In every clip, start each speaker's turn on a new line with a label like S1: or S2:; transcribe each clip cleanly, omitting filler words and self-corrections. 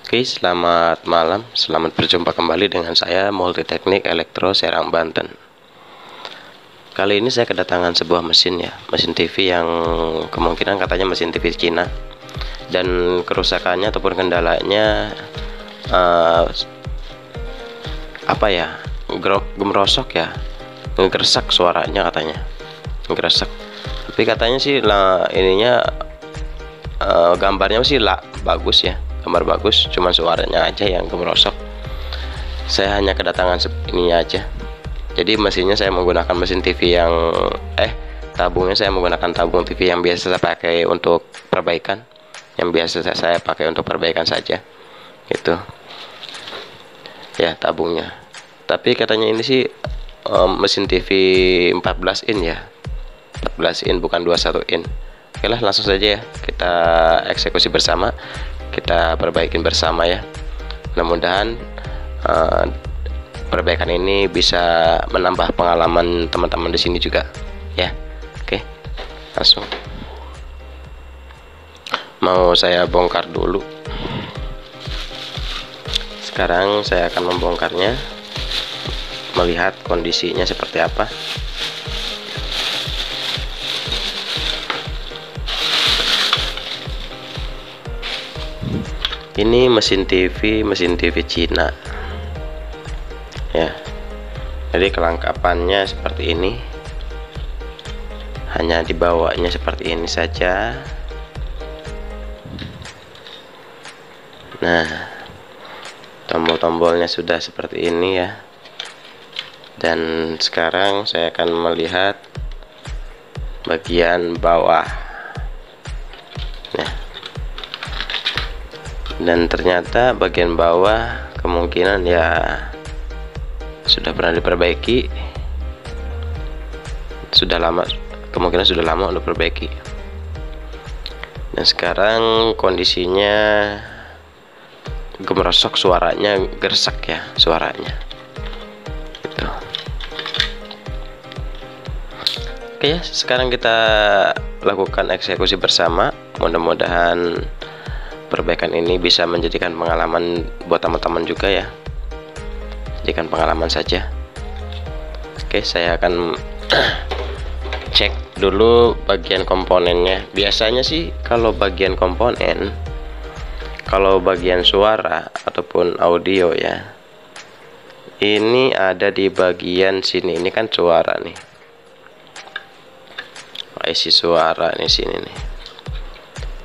S1: Oke, selamat malam. Selamat berjumpa kembali dengan saya Multiteknik Elektro Serang, Banten. Kali ini saya kedatangan sebuah mesin ya, mesin TV yang kemungkinan katanya mesin TV Cina. Dan kerusakannya ataupun kendalanya gemerosok ya, ngegersak suaranya katanya, ngegersak. Tapi katanya sih gambarnya sih bagus ya, gambar bagus, cuman suaranya aja yang gemerosok. Saya hanya kedatangan ininya aja. Jadi mesinnya saya menggunakan mesin TV yang tabungnya saya menggunakan tabung TV yang biasa saya pakai untuk perbaikan, yang biasa saya pakai untuk perbaikan saja gitu ya tabungnya. Tapi katanya ini sih mesin TV 14 in ya, 14 in bukan 21 in. Oke lah, langsung saja ya kita eksekusi bersama, kita perbaikin bersama ya. Mudah-mudahan perbaikan ini bisa menambah pengalaman teman-teman di sini juga ya. Oke, langsung mau saya bongkar dulu. Sekarang saya akan membongkarnya, melihat kondisinya seperti apa. Ini mesin TV Cina ya. Jadi kelengkapannya seperti ini, hanya dibawanya seperti ini saja. Nah, tombol-tombolnya sudah seperti ini ya. Dan sekarang saya akan melihat bagian bawah. Nah, dan ternyata bagian bawah kemungkinan ya sudah pernah diperbaiki, kemungkinan sudah lama untuk perbaiki. Dan sekarang kondisinya gemerosok, suaranya gersak ya, suaranya gitu. Oke ya, sekarang kita lakukan eksekusi bersama. Mudah-mudahan perbaikan ini bisa menjadikan pengalaman buat teman-teman juga ya, jadikan pengalaman saja. Oke, saya akan cek dulu bagian komponennya. Biasanya sih kalau bagian komponen, kalau bagian suara ataupun audio ya, ini ada di bagian sini. Ini kan suara nih, isi suara nih, sini nih.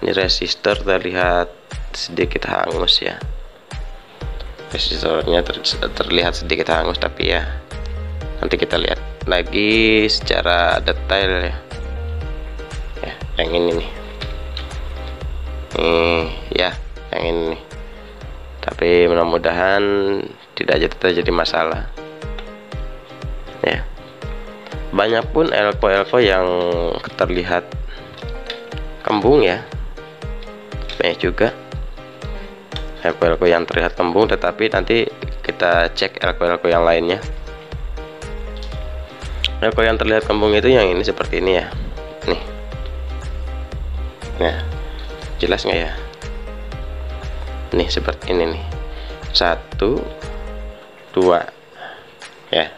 S1: Ini resistor terlihat sedikit hangus ya, resistornya terlihat sedikit hangus, tapi ya nanti kita lihat lagi secara detail ya. Yang ini nih, ya yang ini nih. Tapi mudah-mudahan tidak terjadi masalah ya. Banyak pun elko yang terlihat kembung ya, banyak juga elko yang terlihat kembung, tetapi nanti kita cek elko yang lainnya. Elko yang terlihat kembung itu yang ini seperti ini ya, nih. Nah, jelas nggak ya? Nih seperti ini nih, 1 2 ya,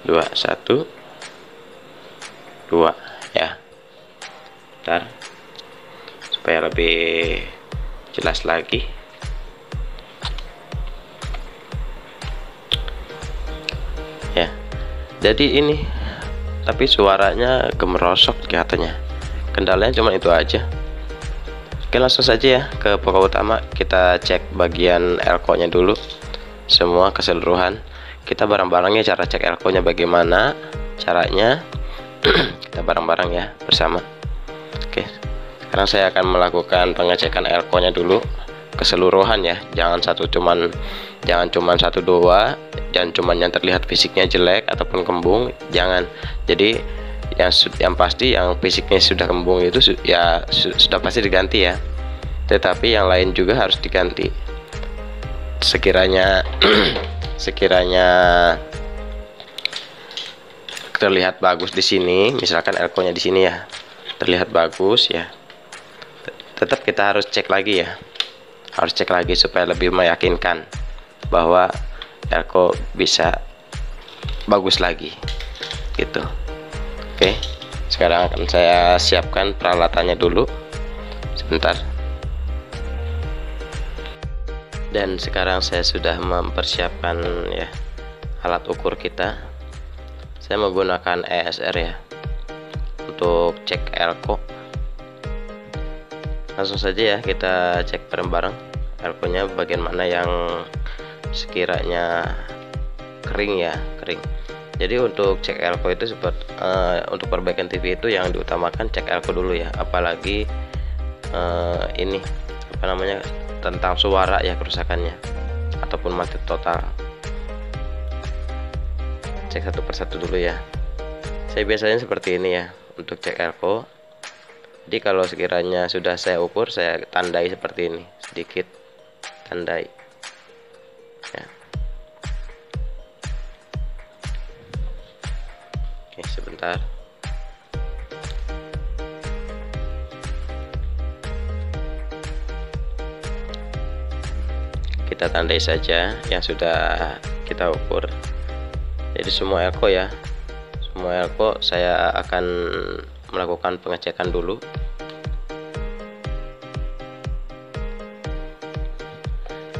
S1: 2 1 2 ya. Ntar supaya lebih jelas lagi. Ya, jadi ini, tapi suaranya gemerosok katanya. Kendalanya cuma itu aja. Oke, langsung saja ya ke pokok utama. Kita cek bagian elko-nya dulu, semua keseluruhan. Kita bareng-barengnya cara cek elko-nya bagaimana caranya. Kita bareng-bareng ya bersama. Oke, sekarang saya akan melakukan pengecekan elko-nya dulu keseluruhan ya. Jangan cuman satu dua, jangan cuman yang terlihat fisiknya jelek ataupun kembung, jangan. Jadi yang pasti yang fisiknya sudah kembung itu ya sudah pasti diganti ya. Tetapi yang lain juga harus diganti. Sekiranya terlihat bagus di sini, misalkan elko-nya di sini ya terlihat bagus ya, tetap kita harus cek lagi ya. harus cek lagi supaya lebih meyakinkan bahwa elko bisa bagus lagi gitu. Oke, sekarang akan saya siapkan peralatannya dulu sebentar. Dan sekarang saya sudah mempersiapkan ya alat ukur kita. Saya menggunakan ESR ya untuk cek elko. Langsung saja ya kita cek bareng-bareng elko-nya bagian mana yang sekiranya kering ya, kering. Jadi untuk cek elko itu seperti untuk perbaikan TV itu yang diutamakan cek elko dulu ya, apalagi ini apa namanya, tentang suara ya, kerusakannya ataupun mati total. Cek satu persatu dulu ya. Saya biasanya seperti ini ya untuk cek elko. Jadi kalau sekiranya sudah saya ukur, saya tandai seperti ini, sedikit tandai ya. Oke, sebentar. Kita tandai saja yang sudah kita ukur. Jadi semua elko ya, semua elko saya akan melakukan pengecekan dulu.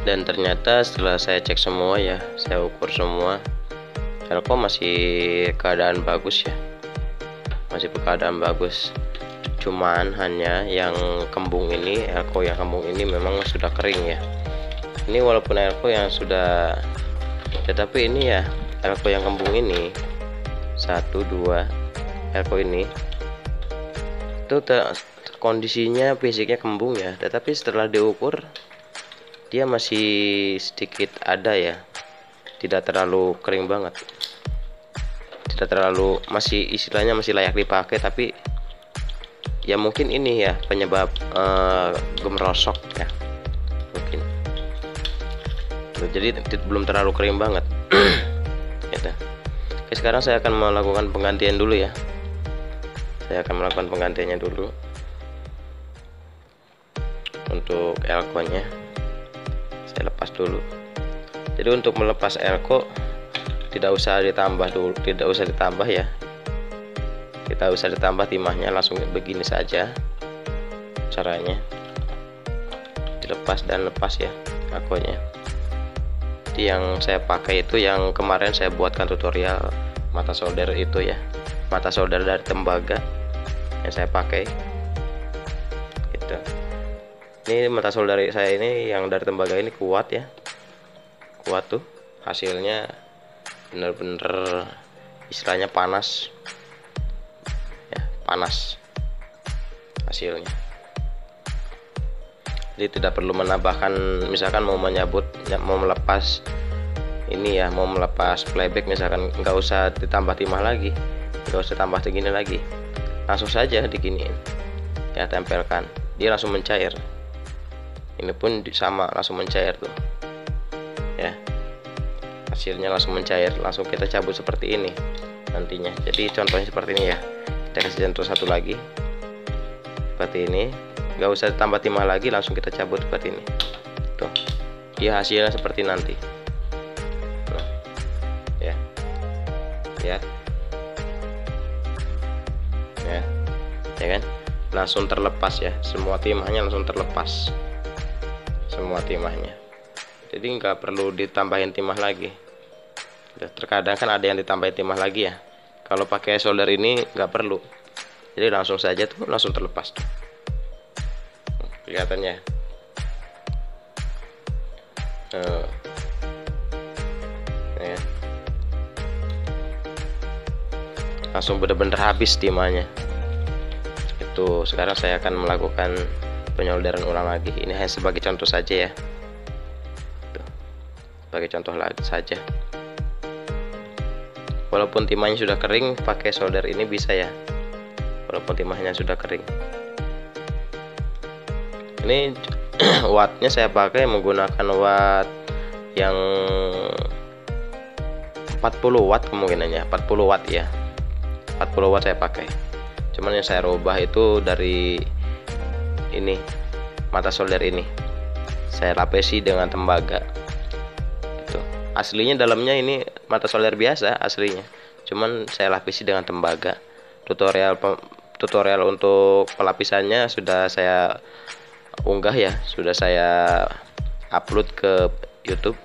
S1: Dan ternyata setelah saya cek semua ya, saya ukur semua, elko masih keadaan bagus ya, masih keadaan bagus. Cuman hanya yang kembung ini, elko yang kembung ini memang sudah kering ya. Ini walaupun elko yang sudah, tetapi ini ya elko yang kembung ini, 1, 2 elko ini itu kondisinya fisiknya kembung ya, tetapi setelah diukur dia masih sedikit ada ya, tidak terlalu kering banget, tidak terlalu, masih istilahnya masih layak dipakai. Tapi ya mungkin ini ya penyebab gemerosok ya mungkin. Jadi belum terlalu kering banget gitu. Oke, sekarang saya akan melakukan penggantian dulu ya. Saya akan melakukan penggantiannya dulu untuk elko-nya. Saya lepas dulu. Jadi untuk melepas elko tidak usah ditambah dulu, tidak usah ditambah ya. Kita usah ditambah timahnya, langsung begini saja caranya. Dilepas dan lepas ya elko-nya. Jadi yang saya pakai itu yang kemarin saya buatkan tutorial mata solder itu ya, mata solder dari tembaga yang saya pakai gitu. Ini mata solder saya ini yang dari tembaga ini kuat ya, kuat tuh, hasilnya bener-bener istilahnya panas ya, panas hasilnya. Jadi tidak perlu menambahkan, misalkan mau menyabut, mau melepas ini ya, mau melepas playback misalkan, nggak usah ditambah timah lagi, nggak usah tambah segini lagi, langsung saja diginiin ya, tempelkan, dia langsung mencair. Ini pun sama, langsung mencair tuh ya, hasilnya langsung mencair, langsung kita cabut seperti ini nantinya. Jadi contohnya seperti ini ya, kita kasih contoh satu lagi seperti ini, nggak usah tambah timah lagi, langsung kita cabut seperti ini tuh, dia hasilnya seperti nanti. Nah, ya ya ya ya kan, langsung terlepas ya, semua timahnya langsung terlepas, semua timahnya. Jadi nggak perlu ditambahin timah lagi. Terkadang kan ada yang ditambahin timah lagi ya, kalau pakai solder ini nggak perlu, jadi langsung saja tuh, langsung terlepas tuh. Kelihatannya ya. Langsung bener-bener habis timahnya itu. Sekarang saya akan melakukan penyolderan ulang lagi. Ini hanya sebagai contoh saja ya, tuh, sebagai contoh lagi saja. Walaupun timahnya sudah kering, pakai solder ini bisa ya, walaupun timahnya sudah kering. Ini wattnya saya pakai menggunakan watt yang 40 watt kemungkinannya, 40 watt ya, 40 watt saya pakai. Cuman yang saya rubah itu dari ini, mata solder ini saya lapisi dengan tembaga. Itu aslinya dalamnya ini mata solder biasa aslinya, cuman saya lapisi dengan tembaga. Tutorial untuk pelapisannya sudah saya unggah ya, sudah saya upload ke YouTube.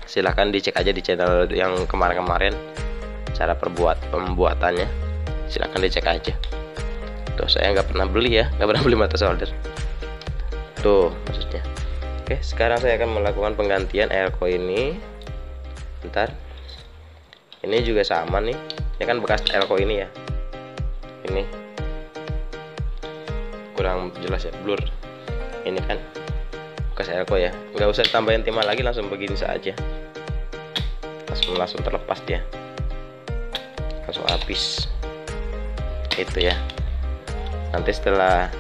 S1: Silahkan dicek aja di channel yang kemarin-kemarin cara pembuatannya, silahkan dicek aja. Tuh saya nggak pernah beli ya, nggak pernah beli mata solder tuh maksudnya. Oke, sekarang saya akan melakukan penggantian elko ini. Bentar, ini juga sama nih, ini kan bekas elko ini ya, ini kurang jelas ya, blur. Ini kan bekas elko ya, nggak usah tambahin timah lagi, langsung begini saja, langsung terlepas dia, langsung habis itu ya. Nanti setelah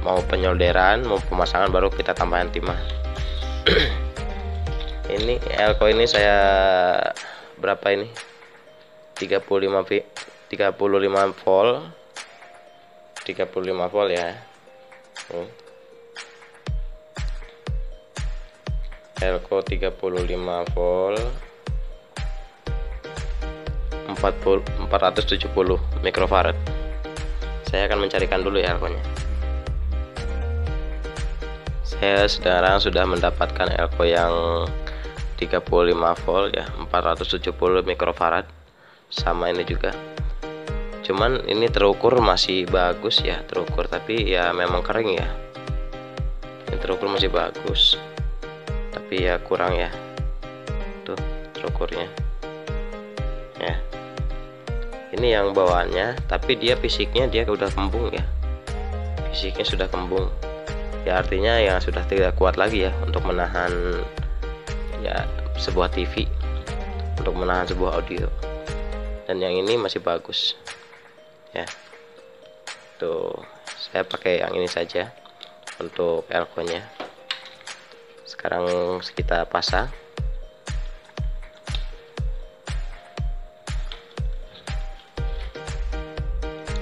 S1: mau penyolderan, mau pemasangan, baru kita tambahan timah. Ini elko ini saya berapa ini, 35 volt ya. Elko 35 volt 470 mikrofarad. Saya akan mencarikan dulu ya elkonya. Saya sekarang sudah mendapatkan elko yang 35 volt ya, 470 mikrofarad. Sama ini juga, cuman ini terukur masih bagus ya, terukur, tapi ya memang kering ya. Ini terukur masih bagus, tapi ya kurang ya, tuh terukurnya ya. Ini yang bawaannya, tapi dia fisiknya dia udah kembung ya, fisiknya sudah kembung ya, artinya yang sudah tidak kuat lagi ya untuk menahan ya sebuah TV, untuk menahan sebuah audio. Dan yang ini masih bagus ya. Tuh saya pakai yang ini saja untuk elko-nya. Sekarang kita pasang.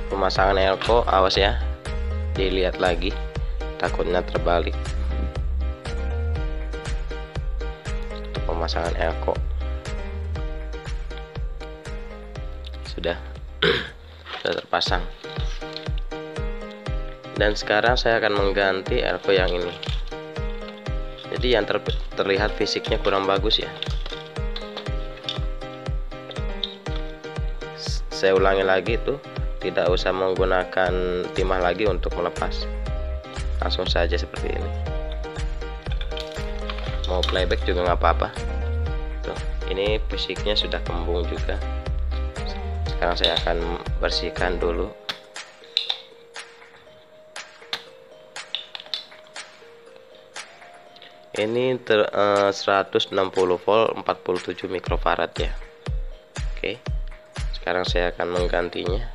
S1: Pemasangan elko, awas ya, dilihat lagi, takutnya terbalik. Untuk pemasangan elko sudah sudah terpasang. Dan sekarang saya akan mengganti elko yang ini. Jadi yang terlihat fisiknya kurang bagus ya. Saya ulangi lagi tuh, tidak usah menggunakan timah lagi untuk melepas, langsung saja seperti ini. Mau playback juga nggak apa-apa. Tuh, ini fisiknya sudah kembung juga. Sekarang saya akan bersihkan dulu. Ini 160 volt 47 mikrofarad ya. Oke, sekarang saya akan menggantinya.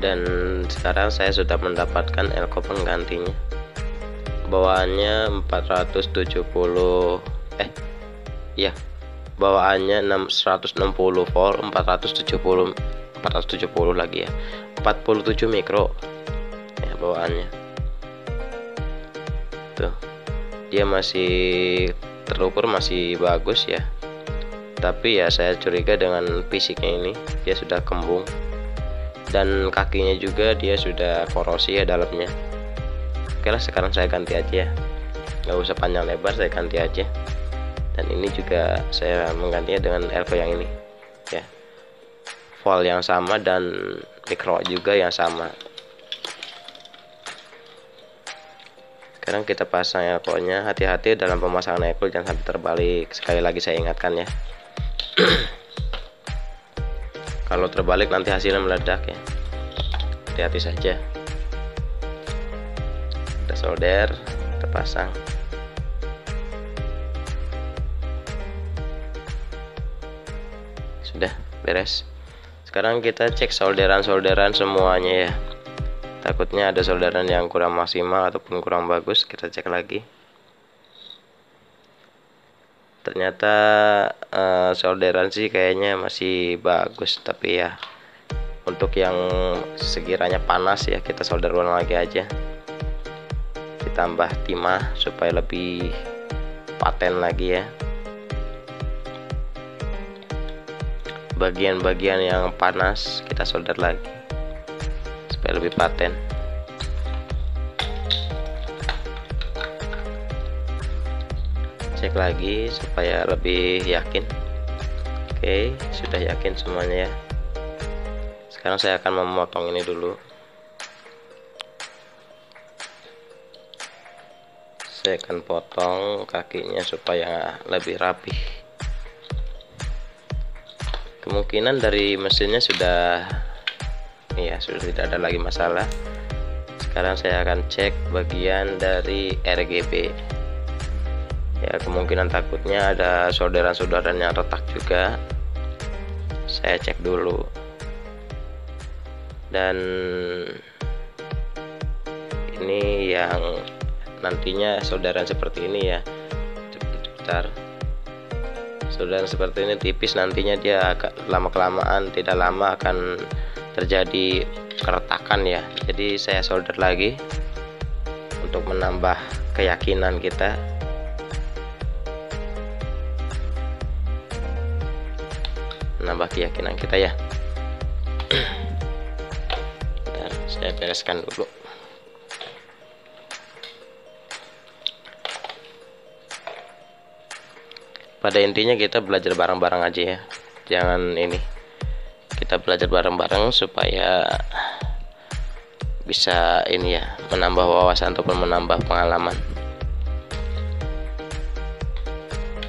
S1: Dan sekarang saya sudah mendapatkan elko penggantinya. Bawaannya 470 bawaannya 160 volt 470 lagi ya, 47 mikro ya bawaannya. Tuh, dia masih terukur, masih bagus ya, tapi ya saya curiga dengan fisiknya ini dia sudah kembung, dan kakinya juga dia sudah korosi ya dalamnya. Oke lah, sekarang saya ganti aja ya, nggak usah panjang lebar, saya ganti aja. Dan ini juga saya menggantinya dengan elko yang ini ya, volt yang sama dan mikro juga yang sama. Sekarang kita pasang elko-nya. Hati-hati dalam pemasangan elko, jangan sampai terbalik. Sekali lagi saya ingatkan ya. Kalau terbalik nanti hasilnya meledak ya, hati-hati saja. Kita solder, kita pasang. Sudah beres. Sekarang kita cek solderan semuanya ya, takutnya ada solderan yang kurang maksimal ataupun kurang bagus. Kita cek lagi. ternyata solderan sih kayaknya masih bagus, tapi ya untuk yang sekiranya panas ya kita solder ulang lagi aja, ditambah timah supaya lebih paten lagi ya. Bagian-bagian yang panas kita solder lagi supaya lebih paten. Cek lagi supaya lebih yakin. Oke, sudah yakin semuanya ya. Sekarang saya akan memotong ini dulu. Saya akan potong kakinya supaya lebih rapi. Kemungkinan dari mesinnya sudah tidak ada lagi masalah. Sekarang saya akan cek bagian dari RGB ya, kemungkinan takutnya ada solderan-solderan yang retak juga. Saya cek dulu, dan ini yang nantinya solderan seperti ini ya, sebentar. Solderan seperti ini tipis, nantinya dia lama-kelamaan tidak lama akan terjadi keretakan ya. Jadi saya solder lagi untuk menambah keyakinan kita. Menambah keyakinan kita ya. Bentar, saya bereskan dulu. Pada intinya kita belajar bareng-bareng aja ya, jangan ini, kita belajar bareng-bareng supaya bisa ini ya, menambah wawasan ataupun menambah pengalaman.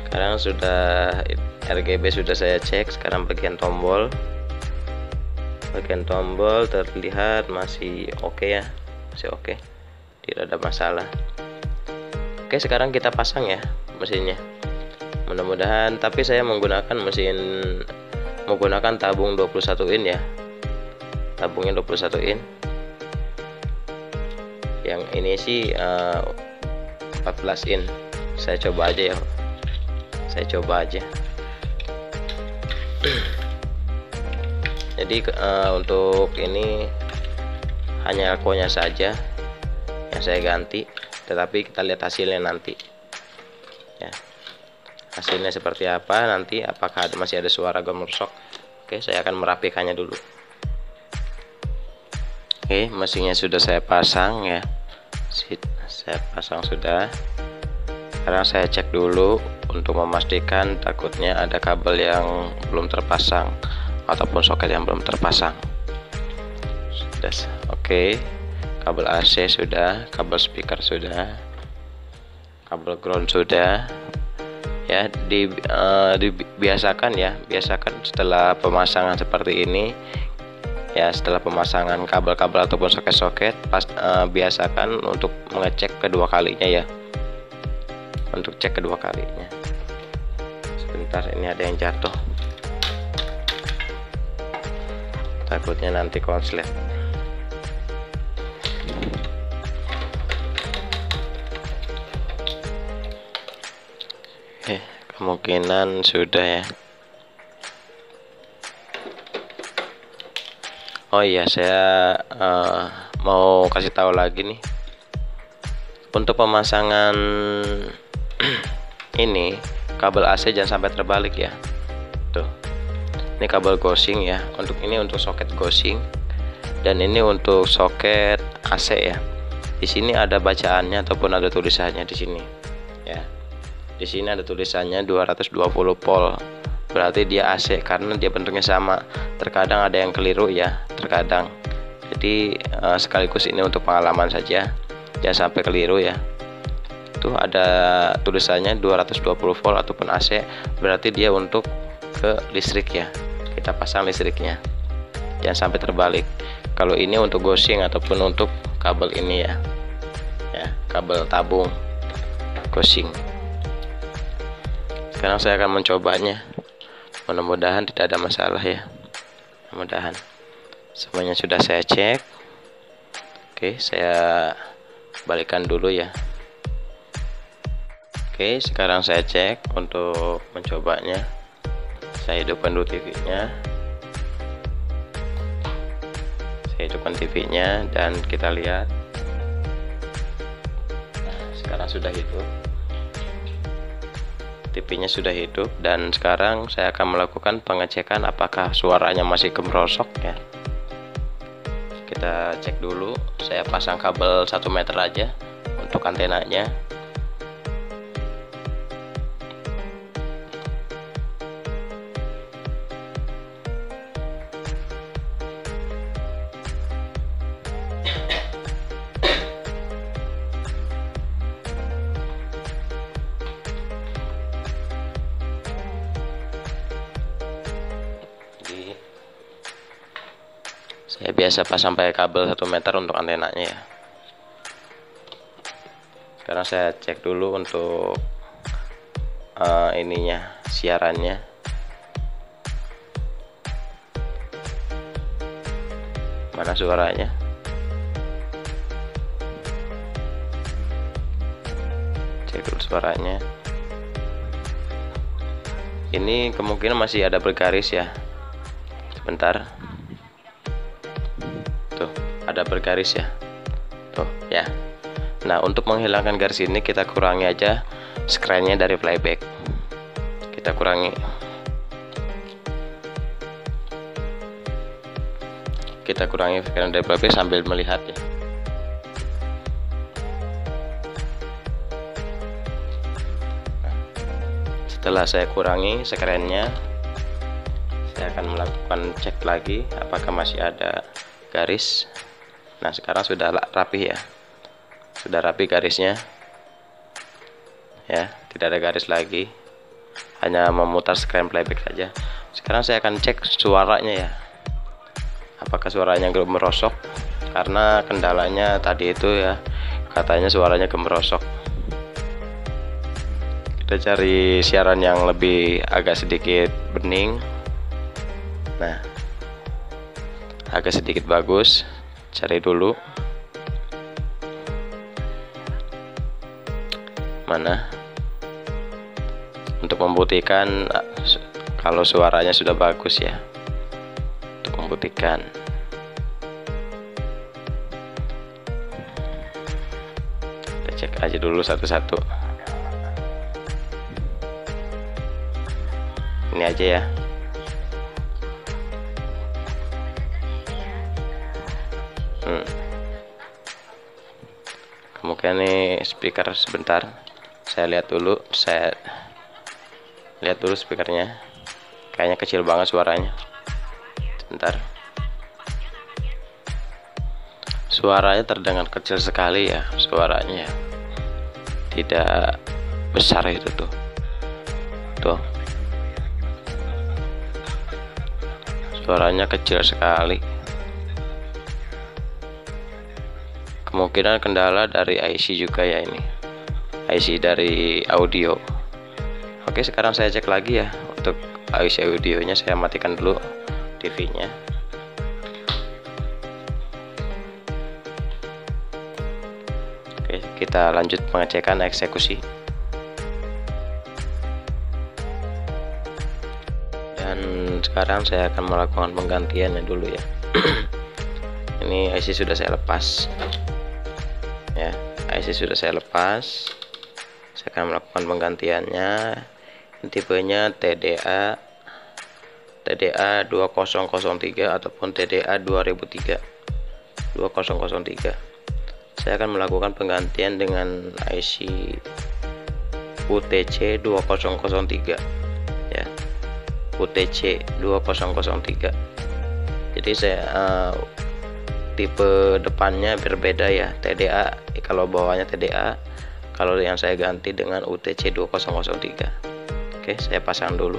S1: Sekarang sudah RGB sudah saya cek. Sekarang bagian tombol terlihat masih oke ya, masih oke, tidak ada masalah. Oke, sekarang kita pasang ya mesinnya. Mudah-mudahan, tapi saya menggunakan tabung 21 in ya, tabungnya 21 in. Yang ini sih 14 in. Saya coba aja ya, jadi untuk ini hanya elkonya saja yang saya ganti, tetapi kita lihat hasilnya nanti ya. Hasilnya seperti apa nanti, apakah masih ada suara gemersok. Oke, saya akan merapikannya dulu. Oke, mesinnya sudah saya pasang ya, saya pasang sudah. Sekarang saya cek dulu untuk memastikan, takutnya ada kabel yang belum terpasang ataupun soket yang belum terpasang. Sudah, oke. Kabel AC sudah, kabel speaker sudah, kabel ground sudah. Ya, biasakan setelah pemasangan seperti ini ya, setelah pemasangan kabel-kabel ataupun soket-soket, biasakan untuk mengecek kedua kalinya ya, untuk cek kedua kalinya. Sebentar, ini ada yang jatuh, takutnya nanti konslet. Kemungkinan sudah ya. Oh iya, saya mau kasih tahu lagi nih, untuk pemasangan ini kabel AC jangan sampai terbalik ya. Tuh, ini kabel gosing ya, untuk soket gosing, dan ini untuk soket AC ya. Di sini ada bacaannya ataupun ada tulisannya di sini ya. Di sini ada tulisannya 220 volt, berarti dia AC karena dia bentuknya sama. Terkadang ada yang keliru ya, terkadang. Jadi sekaligus ini untuk pengalaman saja, jangan sampai keliru ya. Tuh ada tulisannya 220 volt ataupun AC, berarti dia untuk ke listrik ya. Kita pasang listriknya, jangan sampai terbalik. Kalau ini untuk gosing ataupun untuk kabel ini ya, kabel tabung gosing. Sekarang saya akan mencobanya, mudah-mudahan tidak ada masalah ya, mudah-mudahan. Semuanya sudah saya cek. Oke, saya balikan dulu ya. Oke, sekarang saya cek untuk mencobanya. Saya hidupkan dulu TV-nya. Saya hidupkan TV-nya dan kita lihat. Nah, sekarang sudah hidup. TV-nya sudah hidup dan sekarang saya akan melakukan pengecekan apakah suaranya masih gemerosok ya. Kita cek dulu. Saya pasang kabel 1 meter aja untuk antenanya. Saya biasa pasang pakai kabel 1 meter untuk antenanya ya. Sekarang saya cek dulu untuk ininya, siarannya. Mana suaranya? Cek dulu suaranya. Ini kemungkinan masih ada bergaris ya. Sebentar. Ada bergaris ya, tuh ya. Nah, untuk menghilangkan garis ini kita kurangi aja screen-nya dari playback. Kita kurangi screen dari playback sambil melihat ya. Nah, setelah saya kurangi screen-nya, saya akan melakukan cek lagi apakah masih ada garis. Nah, sekarang sudah rapi ya, sudah rapi garisnya ya, tidak ada garis lagi, hanya memutar screen playback saja. Sekarang saya akan cek suaranya ya, apakah suaranya gemerosok, karena kendalanya tadi itu ya, katanya suaranya gemerosok. Kita cari siaran yang lebih agak sedikit bening. Nah, agak sedikit bagus, cari dulu mana untuk membuktikan kalau suaranya sudah bagus ya. Untuk membuktikan, kita cek aja dulu satu-satu. Ini aja ya. Kemungkinan ini speaker, sebentar saya lihat dulu speakernya, kayaknya kecil banget suaranya. Sebentar, suaranya terdengar kecil sekali ya, suaranya tidak besar itu tuh suaranya kecil sekali. Kemungkinan kendala dari IC juga ya, ini IC dari audio. Oke, sekarang saya cek lagi ya untuk IC audionya. Saya matikan dulu TV-nya. Oke, kita lanjut pengecekan eksekusi. Dan sekarang saya akan melakukan penggantiannya dulu ya. Ini IC sudah saya lepas ya, IC sudah saya lepas. Saya akan melakukan penggantiannya. Tipenya TDA 2003 ataupun TDA 2003. Saya akan melakukan penggantian dengan IC UTC 2003 ya, UTC 2003. Jadi saya tipe depannya berbeda ya, TDA kalau bawahnya TDA, kalau yang saya ganti dengan UTC 2003. Oke, saya pasang dulu.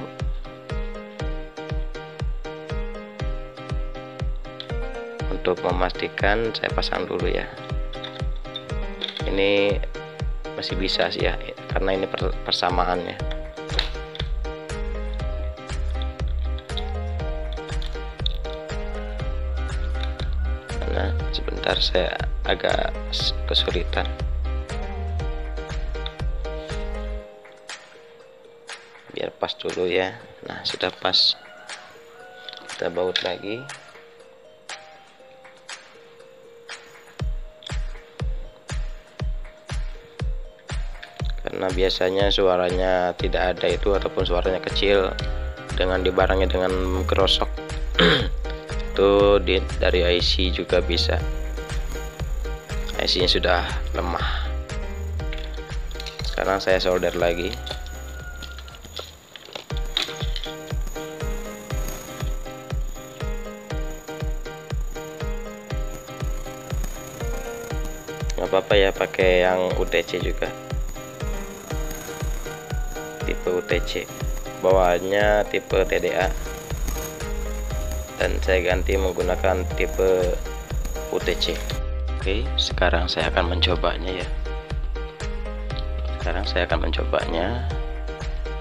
S1: Untuk memastikan saya pasang dulu ya. Ini masih bisa sih ya, karena ini persamaannya. Nah, sebentar saya agak kesulitan. lepas dulu ya. Nah, sudah pas, kita baut lagi. Karena biasanya suaranya tidak ada itu, ataupun suaranya kecil dengan dibarengi dengan gerosok itu dari IC juga bisa. IC nya sudah lemah. Sekarang saya solder lagi. Nggak apa-apa ya pakai yang UTC juga, tipe UTC, bawaannya tipe TDA, dan saya ganti menggunakan tipe UTC. Oke, sekarang saya akan mencobanya ya. Sekarang saya akan mencobanya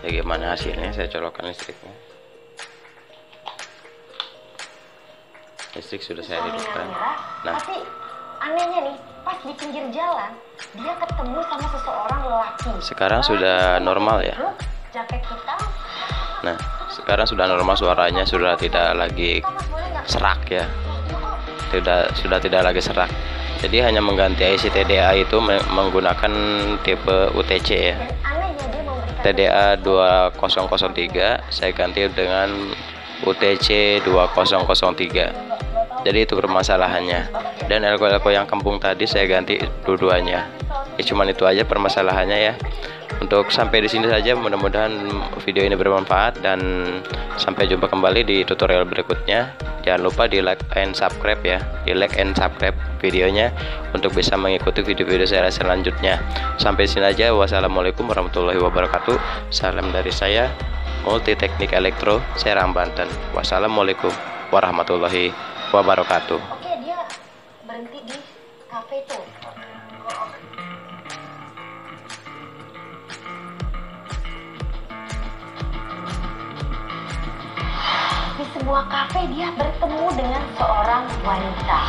S1: bagaimana hasilnya. Saya colokkan listriknya. Listrik sudah saya hidupkan. Nah,
S2: tapi anehnya nih, pas di pinggir jalan dia ketemu sama seseorang lelaki.
S1: Sekarang sudah normal ya.
S2: Jaket kita.
S1: Nah, sekarang sudah normal, suaranya sudah tidak lagi serak ya. Sudah tidak lagi serak. Jadi hanya mengganti IC TDA itu menggunakan tipe UTC ya. TDA 2003 saya ganti dengan UTC 2003. Jadi itu permasalahannya. Dan elko-elko yang kampung tadi saya ganti dua-duanya. Ya cuman itu aja permasalahannya ya. Untuk sampai di sini saja, mudah-mudahan video ini bermanfaat, dan sampai jumpa kembali di tutorial berikutnya. Jangan lupa di like and subscribe ya, di like and subscribe videonya untuk bisa mengikuti video-video saya selanjutnya. Sampai sini aja. Wassalamualaikum warahmatullahi wabarakatuh. Salam dari saya, Multi Teknik Elektro, Serang, Banten. Wassalamualaikum warahmatullahi wabarakatuh.
S2: Oke, dia berhenti di kafe tuh. Di sebuah kafe dia bertemu dengan seorang wanita.